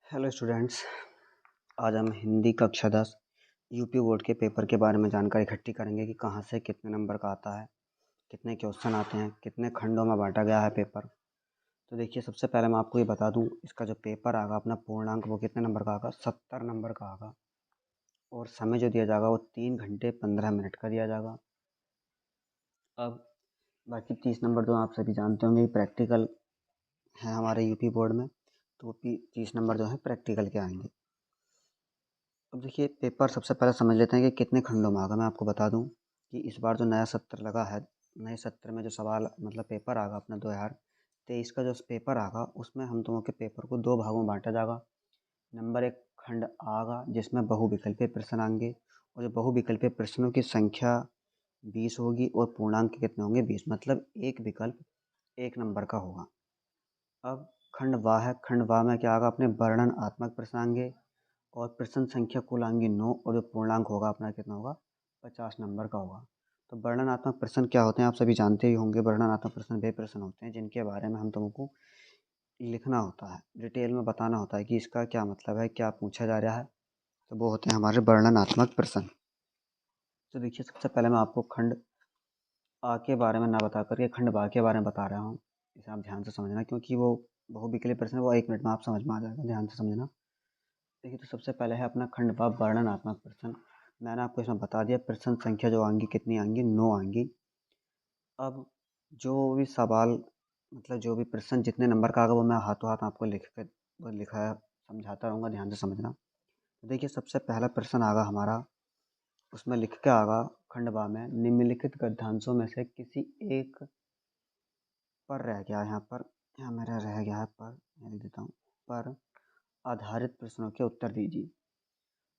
Hello students. आज हम हिंदी कक्षा 10 यूपी बोर्ड के पेपर के बारे में जानकारी इकट्ठी करेंगे कि कहाँ से कितने नंबर का आता है, कितने क्वेश्चन आते हैं, कितने खंडों में बांटा गया है पेपर। तो देखिए, सबसे पहले मैं आपको ये बता दूं, इसका जो पेपर आएगा अपना पूर्णांक वो कितने नंबर का आएगा, 70 नंबर का आएगा। और समय जो दिया जाएगा वो 3 घंटे 15 मिनट का दिया जाएगा। अब बाकी 30 नंबर तो आप सभी जानते होंगे प्रैक्टिकल है हमारे यूपी बोर्ड में, तो 30 नंबर जो है प्रैक्टिकल के आएंगे। अब देखिए, पेपर सबसे पहले समझ लेते हैं कि कितने खंडों में आएगा। मैं आपको बता दूं कि इस बार जो नया सत्र लगा है, नए सत्र में जो सवाल मतलब पेपर आएगा अपना 2023 का जो पेपर आएगा, उसमें हम दोनों के पेपर को 2 भागों में बांटा जाएगा। नंबर 1 खंड आएगा जिसमें बहुविकल्पीय प्रश्न आएंगे, और जो बहुविकल्पीय प्रश्नों की संख्या 20 होगी और पूर्णांक कितने होंगे, 20, मतलब एक विकल्प 1 नंबर का होगा। अब खंड वा है, खंड वा में क्या आएगा, अपने वर्णनात्मक प्रश्न आएंगे और प्रश्न संख्या कुल आएंगी 9, और जो पूर्णांक होगा अपना कितना होगा, 50 नंबर का होगा। तो वर्णनात्मक प्रश्न क्या होते हैं आप सभी जानते ही होंगे। वर्णनात्मक प्रश्न वे प्रश्न होते हैं जिनके बारे में हम तुमको लिखना होता है, डिटेल में बताना होता है कि इसका क्या मतलब है, क्या पूछा जा रहा है। तो वो होते हैं हमारे वर्णनात्मक प्रश्न। तो देखिए, सबसे पहले मैं आपको खंड आ के बारे में ना बता करके खंड बा के बारे में बता रहा हूँ। इसे आप ध्यान से समझना, क्योंकि वो बहुविकल्पीय प्रश्न है, वो 1 मिनट में आप समझ में आ जाएगा, ध्यान से समझना। देखिए, तो सबसे पहले है अपना खंड व वर्णनात्मक प्रश्न। मैंने आपको इसमें बता दिया प्रश्न संख्या जो आएंगी कितनी आएंगी, 9 आएंगी। अब जो भी सवाल मतलब जो भी प्रश्न जितने नंबर का आएगा वो मैं हाथों हाथ आपको लिख कर वो लिखा समझाता रहूँगा, ध्यान से समझना। तो देखिए, सबसे पहला प्रश्न आएगा हमारा, उसमें लिख के आएगा खंड व में, निम्नलिखित गद्यांशों में से किसी एक पर रह गया है, यहाँ मेरा रह गया है पर, मैं लिख देता हूँ, पर आधारित प्रश्नों के उत्तर दीजिए।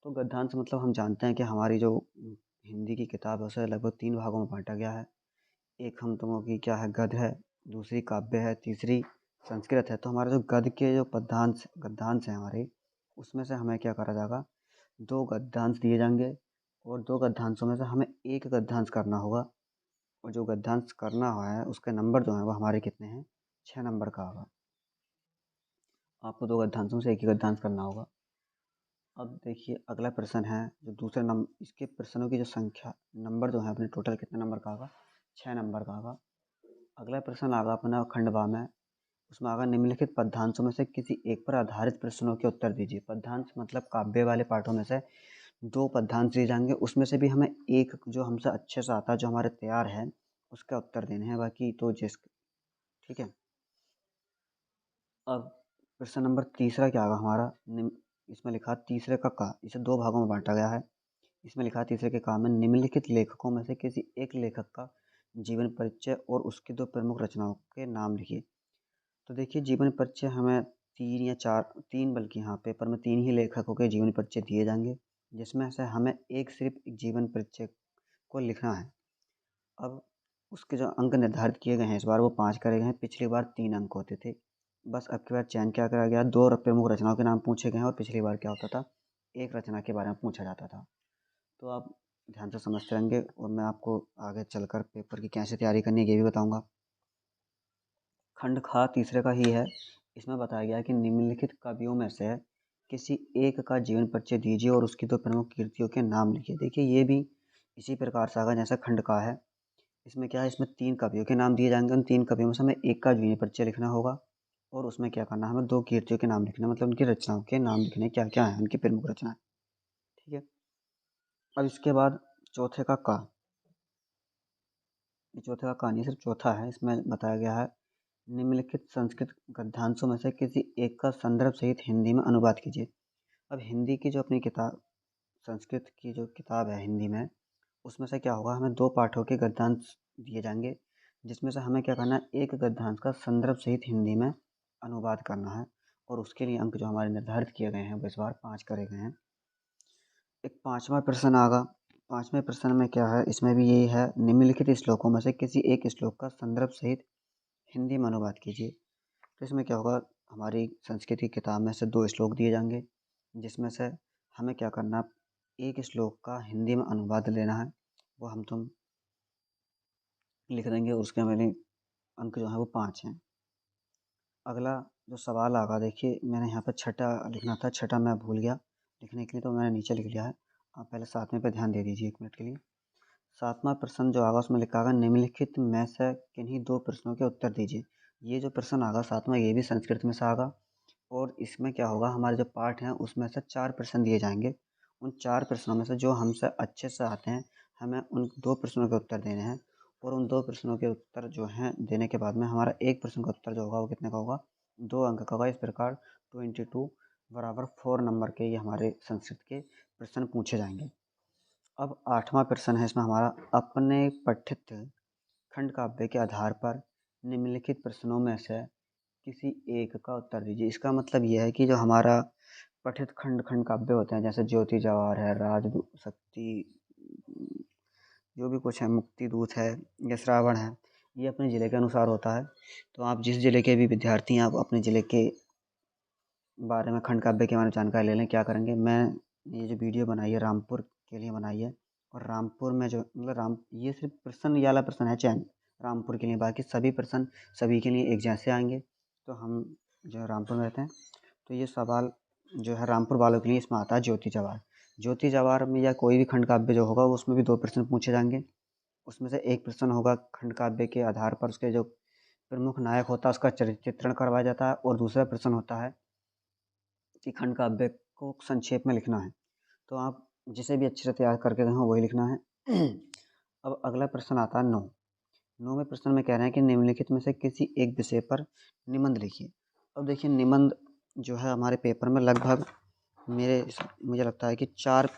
तो गद्यांश मतलब हम जानते हैं कि हमारी जो हिंदी की किताब है उसे लगभग 3 भागों में बांटा गया है। एक हम तुमों की क्या है, गद्य है, दूसरी काव्य है, तीसरी संस्कृत है। तो हमारे जो गद्य के जो पद्यांश गद्यांश हैं हमारे, उसमें से हमें क्या करा जाएगा, 2 गद्यांश दिए जाएंगे, और 2 गद्यांशों में से हमें एक गद्यांश करना होगा। और जो गद्यांश करना हुआ है उसके नंबर जो है वो हमारे कितने हैं, 6 नंबर का होगा। आपको 2 गद्यांशों से एक ही गद्यांश करना होगा। अब देखिए, अगला प्रश्न है जो दूसरे नंबर, इसके प्रश्नों की जो संख्या नंबर जो है अपने टोटल कितने नंबर का आएगा, 6 नंबर का आएगा। अगला प्रश्न आएगा अपना खंडवा में, उसमें आएगा निम्नलिखित पद्यांशों में से किसी एक पर आधारित प्रश्नों के उत्तर दीजिए। पद्यांश मतलब काव्य वाले पाठों में से 2 पद्यांश दिए जाएंगे, उसमें से भी हमें एक जो हमसे अच्छे से आता है, जो हमारे तैयार है, उसका उत्तर देने हैं, बाकी तो जिस ठीक है। अब प्रश्न नंबर तीसरा क्या आएगा हमारा, इसमें लिखा तीसरे का का, इसे 2 भागों में बांटा गया है। इसमें लिखा है तीसरे के काम में, निम्नलिखित लेखकों में से किसी एक लेखक का जीवन परिचय और उसकी 2 प्रमुख रचनाओं के नाम लिखिए। तो देखिए, जीवन परिचय हमें 3 या 4, 3 बल्कि हाँ पेपर में 3 ही लेखकों के जीवन परिचय दिए जाएंगे, जिसमें से हमें सिर्फ एक जीवन परिचय को लिखना है। अब उसके जो अंक निर्धारित किए गए हैं इस बार वो 5 करे गए हैं, पिछली बार 3 अंक होते थे। बस अब की बार चयन क्या करा गया, 2 प्रमुख रचनाओं के नाम पूछे गए हैं, और पिछली बार क्या होता था, एक रचना के बारे में पूछा जाता था। तो आप ध्यान से समझते रहेंगे, और मैं आपको आगे चलकर पेपर की कैसे तैयारी करनी है ये भी बताऊंगा। खंड खा तीसरे का ही है। इसमें बताया गया है कि निम्नलिखित कवियों में से किसी एक का जीवन परिचय दीजिए और उसकी 2 प्रमुख कृतियों के नाम लिखिए। देखिए, ये भी इसी प्रकार से आगा जैसा खंड का है। इसमें क्या है, इसमें 3 कवियों के नाम दिए जाएंगे, उन 3 कवियों में से हमें एक का जीवन परिचय लिखना होगा, और उसमें क्या करना है, हमें 2 कीर्तियों के नाम लिखना, मतलब उनकी रचनाओं के नाम लिखने, क्या क्या है उनकी प्रमुख रचनाएं। ठीक है। अब इसके बाद चौथे का का, ये चौथे का का नहीं, सिर्फ चौथा है। इसमें बताया गया है, निम्नलिखित संस्कृत गद्यांशों में से किसी एक का संदर्भ सहित हिंदी में अनुवाद कीजिए। अब हिंदी की जो अपनी किताब, संस्कृत की जो किताब है हिंदी में, उसमें से क्या होगा, हमें 2 पाठों के गद्यांश दिए जाएंगे, जिसमें से हमें क्या करना है, एक गद्यांश का संदर्भ सहित हिंदी में अनुवाद करना है, और उसके लिए अंक जो हमारे निर्धारित किए गए हैं वो इस बार 5 करे गए हैं। एक 5वां प्रश्न आएगा। 5वें प्रश्न में क्या है, इसमें भी यही है, निम्नलिखित श्लोकों में से किसी एक श्लोक का संदर्भ सहित हिंदी में अनुवाद कीजिए। तो इसमें क्या होगा, हमारी संस्कृत की किताब में से 2 श्लोक दिए जाएंगे, जिसमें से हमें क्या करना, एक श्लोक का हिंदी में अनुवाद लेना है, वो हम तुम लिख देंगे, उसके मेरे अंक जो है वो 5 हैं। अगला जो सवाल आगा देखिए, मैंने यहाँ पर छठा लिखना था, छठा मैं भूल गया लिखने के लिए, तो मैंने नीचे लिख लिया है। आप पहले सातवें पे ध्यान दे दीजिए 1 मिनट के लिए। सातवां प्रश्न जो आगा उसमें लिखा होगा, निम्नलिखित में से किन्हीं 2 प्रश्नों के उत्तर दीजिए। ये जो प्रश्न आगा सातवां, ये भी संस्कृत में से आगा, और इसमें क्या होगा, हमारे जो पाठ हैं उसमें से 4 प्रश्न दिए जाएंगे। उन 4 प्रश्नों में से जो हमसे अच्छे से आते हैं, हमें उन 2 प्रश्नों के उत्तर देने हैं। और उन 2 प्रश्नों के उत्तर जो हैं देने के बाद में हमारा 1 प्रश्न का उत्तर जो होगा वो कितने का होगा, 2 अंक का होगा। इस प्रकार 2 × 2 बराबर 4 नंबर के ये हमारे संस्कृत के प्रश्न पूछे जाएंगे। अब 8वां प्रश्न है इसमें हमारा, अपने पठित खंड काव्य के आधार पर निम्नलिखित प्रश्नों में से किसी एक का उत्तर दीजिए। इसका मतलब ये है कि जो हमारा पठित खंड खंड काव्य होते हैं, जैसे ज्योति जवाहर है, राजदूत शक्ति, जो भी कुछ है, मुक्ति दूत है या श्रावण है, ये अपने ज़िले के अनुसार होता है। तो आप जिस ज़िले के भी विद्यार्थी हैं, आप अपने ज़िले के बारे में खंड काव्य के बारे में जानकारी ले लें। क्या करेंगे, मैं ये जो वीडियो बनाई है रामपुर के लिए बनाई है, और रामपुर में जो मतलब ये सिर्फ प्रश्न, ये वाला प्रश्न है चयन रामपुर के लिए, बाकी सभी प्रश्न सभी के लिए एक जैसे आएंगे। तो हम जो रामपुर में रहते हैं, तो ये सवाल जो है रामपुर वालों के लिए इसमें आता है ज्योति जवाहर। ज्योति जवाहर में या कोई भी खंड काव्य जो होगा उसमें भी 2 प्रश्न पूछे जाएंगे। उसमें से एक प्रश्न होगा खंड काव्य के आधार पर उसके जो प्रमुख नायक होता है उसका चित्रण करवाया जाता है, और दूसरा प्रश्न होता है कि खंड काव्य को संक्षेप में लिखना है। तो आप जिसे भी अच्छे से तैयार करके गए हो वही लिखना है। अब अगला प्रश्न आता है 9। 9वें प्रश्न में कह रहे हैं कि निम्नलिखित में से किसी एक विषय पर निबंध लिखिए। अब देखिए, निबंध जो है हमारे पेपर में लगभग मुझे लगता है कि 4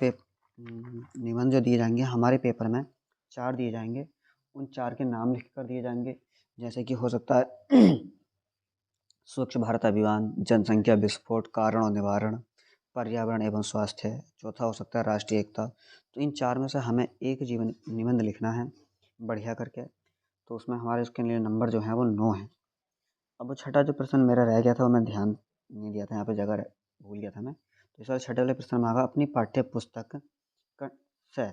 निबंध जो दिए जाएंगे हमारे पेपर में, 4 दिए जाएंगे। उन 4 के नाम लिख कर दिए जाएंगे, जैसे कि हो सकता है स्वच्छ भारत अभियान, जनसंख्या विस्फोट, कारण और निवारण, पर्यावरण एवं स्वास्थ्य। चौथा हो सकता है राष्ट्रीय एकता। तो इन 4 में से हमें एक जीवन निबंध लिखना है बढ़िया करके। तो उसमें हमारे उसके लिए नंबर जो है वो 9 है। अब वो छठा जो प्रश्न मेरा रह गया था वो मैं ध्यान नहीं दिया था, यहाँ पे जगह भूल गया था मैं। तो इस वाले छठे वाले प्रश्न में आगा, अपनी पाठ्य पुस्तक से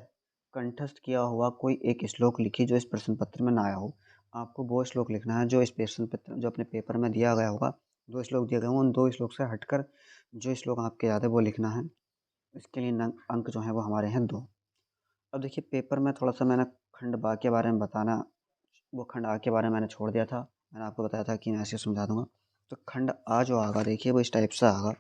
कंठस्थ किया हुआ कोई एक श्लोक लिखिए जो इस प्रश्न पत्र में ना आया हो। आपको वो श्लोक लिखना है जो इस प्रश्न पत्र जो अपने पेपर में दिया गया होगा। 2 श्लोक दिए गए हों, उन 2 श्लोक से हटकर जो श्लोक आपके याद है वो लिखना है। इसके लिए अंक जो हैं वो हमारे हैं 2। अब देखिए, पेपर में थोड़ा सा मैंने खंड बा के बारे में बताना, वो खंड आ के बारे में मैंने छोड़ दिया था। मैंने आपको बताया था कि मैं ऐसे समझा दूंगा। तो खंड आ जो आगा देखिए वो इस टाइप से आगा।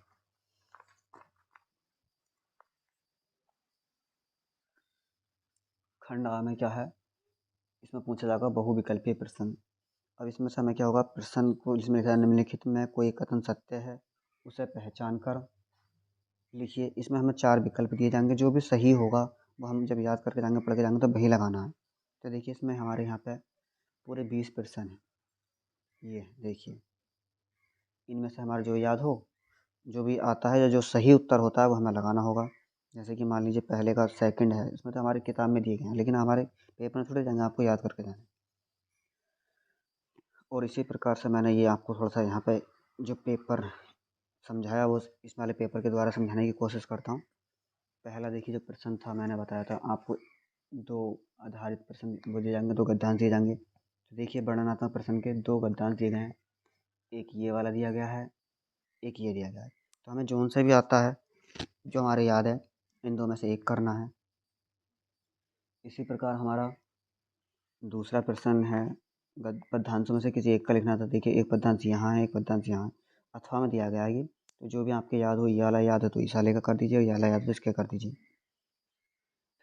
खंड आ में क्या है, इसमें पूछा जाएगा बहुविकल्पीय प्रश्न। अब इसमें से हमें क्या होगा, प्रश्न को जिसमें लिखा है निम्नलिखित में कोई कथन सत्य है, उसे पहचान कर लिखिए। इसमें हमें 4 विकल्प दिए जाएंगे, जो भी सही होगा वो हम जब याद करके जाएंगे, पढ़ के जाएंगे, तो वही लगाना है। तो देखिए, इसमें हमारे यहाँ पे पूरे 20 प्रश्न हैं। ये देखिए, इनमें से हमारे जो याद हो, जो भी आता है या जो सही उत्तर होता है वो हमें लगाना होगा। जैसे कि मान लीजिए पहले का सेकंड है, इसमें तो हमारी किताब में दिए गए हैं, लेकिन हमारे पेपर में थोड़े जाएंगे, आपको याद करके जाना। और इसी प्रकार से मैंने ये आपको थोड़ा सा यहाँ पे जो पेपर समझाया वो इस वाले पेपर के द्वारा समझाने की कोशिश करता हूँ। पहला देखिए जो प्रश्न था, मैंने बताया था आपको 2 आधारित प्रश्न वो दिए जाएंगे, 2 गद्यांश दिए जाएंगे। तो देखिए, वर्णनात्मक प्रश्न के 2 गद्यांश दिए गए हैं, एक ये वाला दिया गया है, एक ये दिया गया है। तो हमें जोन से भी आता है जो हमारे याद है, इन 2 में से एक करना है। इसी प्रकार हमारा दूसरा प्रश्न है, पद्यांशों में से किसी एक का लिखना था। देखिए, एक पद्यांश यहाँ है, एक पद्यांश यहाँ है, अथवा में दिया गया है ये। तो जो भी आपके याद हो, ये वाला याद है तो इस वाले का कर दीजिए, ये वाला याद है तो इसके कर दीजिए।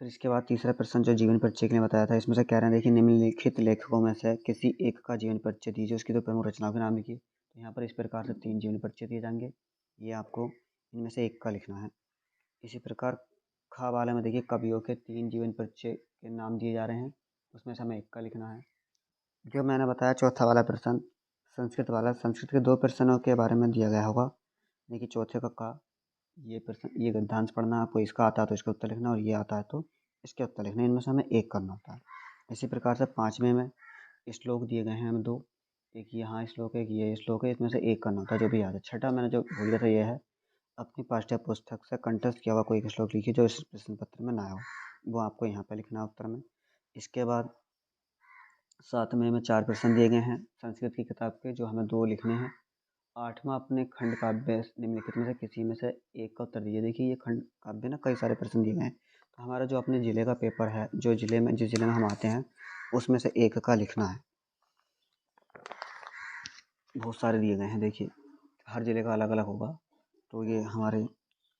फिर इसके बाद तीसरा प्रश्न जो जीवन परिचय के लिए बताया था, इसमें से कह रहे हैं देखिए, निम्नलिखित लेखकों में से किसी एक का जीवन परिचय दीजिए, उसकी 2 प्रमुख रचनाओं के नाम लिखिए। तो यहाँ पर इस प्रकार से 3 जीवन परिचय दिए जाएंगे, ये आपको इनमें से एक का लिखना है। इसी प्रकार खा वाले में देखिए, कवियों के 3 जीवन परिचय के नाम दिए जा रहे हैं, उसमें से हमें एक का लिखना है। जो मैंने बताया चौथा वाला प्रश्न संस्कृत वाला, संस्कृत के 2 प्रश्नों के बारे में दिया गया होगा। देखिए, चौथे का ये प्रश्न, ये गद्यांश पढ़ना, आपको इसका आता है तो इसका उत्तर लिखना, और ये आता है तो इसके उत्तर लिखना। इनमें से हमें एक करना होता है। इसी प्रकार से 5वें में श्लोक दिए गए हैं हमें 2, एक यहाँ श्लोक है, एक ये श्लोक है, इसमें से एक करना होता है जो भी याद है। छठा मैंने जो भूल गया था ये है, अपनी पाठ्य पुस्तक से कंठस्थ किया हुआ कोई एक श्लोक लिखिए जो इस प्रश्न पत्र में ना आया हो, वो आपको यहाँ पर लिखना है उत्तर में। इसके बाद 7वें में 4 प्रश्न दिए गए हैं संस्कृत की किताब के, जो हमें 2 लिखने हैं, 8वां अपने खंड काव्य निम्नलिखित में से किसी में से एक का उत्तर दीजिए। देखिए ये खंड काव्य ना कई सारे प्रश्न दिए गए हैं, तो हमारा जो अपने ज़िले का पेपर है, जो जिस ज़िले में हम आते हैं उसमें से एक का लिखना है। बहुत सारे दिए गए हैं, देखिए हर ज़िले का अलग अलग होगा। तो ये हमारे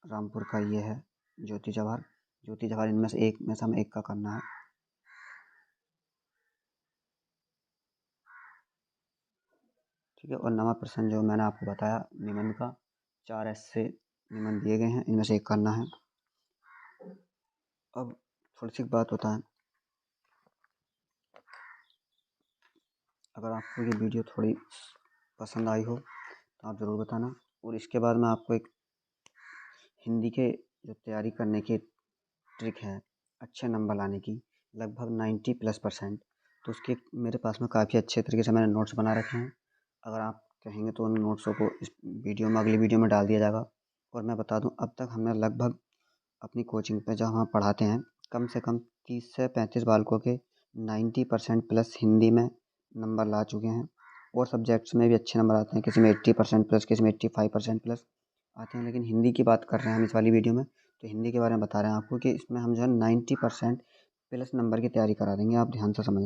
रामपुर का ये है ज्योति जवाहर इनमें से एक में से हमें एक का करना है। ठीक है, और 9वां प्रश्न जो मैंने आपको बताया निबंध का, 4 ऐसे निबंध दिए गए हैं, इनमें से एक करना है। अब थोड़ी सी बात बताएं, अगर आपको ये वीडियो थोड़ी पसंद आई हो तो आप ज़रूर बताना। और इसके बाद मैं आपको एक हिंदी के जो तैयारी करने की ट्रिक है अच्छे नंबर लाने की, लगभग 90+%, तो उसके मेरे पास में काफ़ी अच्छे तरीके से मैंने नोट्स बना रखे हैं। अगर आप कहेंगे तो उन नोट्सों को इस वीडियो में, अगली वीडियो में डाल दिया जाएगा। और मैं बता दूं, अब तक हमने लगभग अपनी कोचिंग पे जहाँ हम पढ़ाते हैं, कम से कम 30 से 35 बालकों के 90% प्लस हिंदी में नंबर ला चुके हैं। और सब्जेक्ट्स में भी अच्छे नंबर आते हैं, किसी में 80% प्लस, किसी में 85% प्लस आते हैं। लेकिन हिंदी की बात कर रहे हैं हम इस वाली वीडियो में, तो हिंदी के बारे में बता रहे हैं आपको कि इसमें हम जो है 90% प्लस नंबर की तैयारी करा देंगे, आप ध्यान से समझें।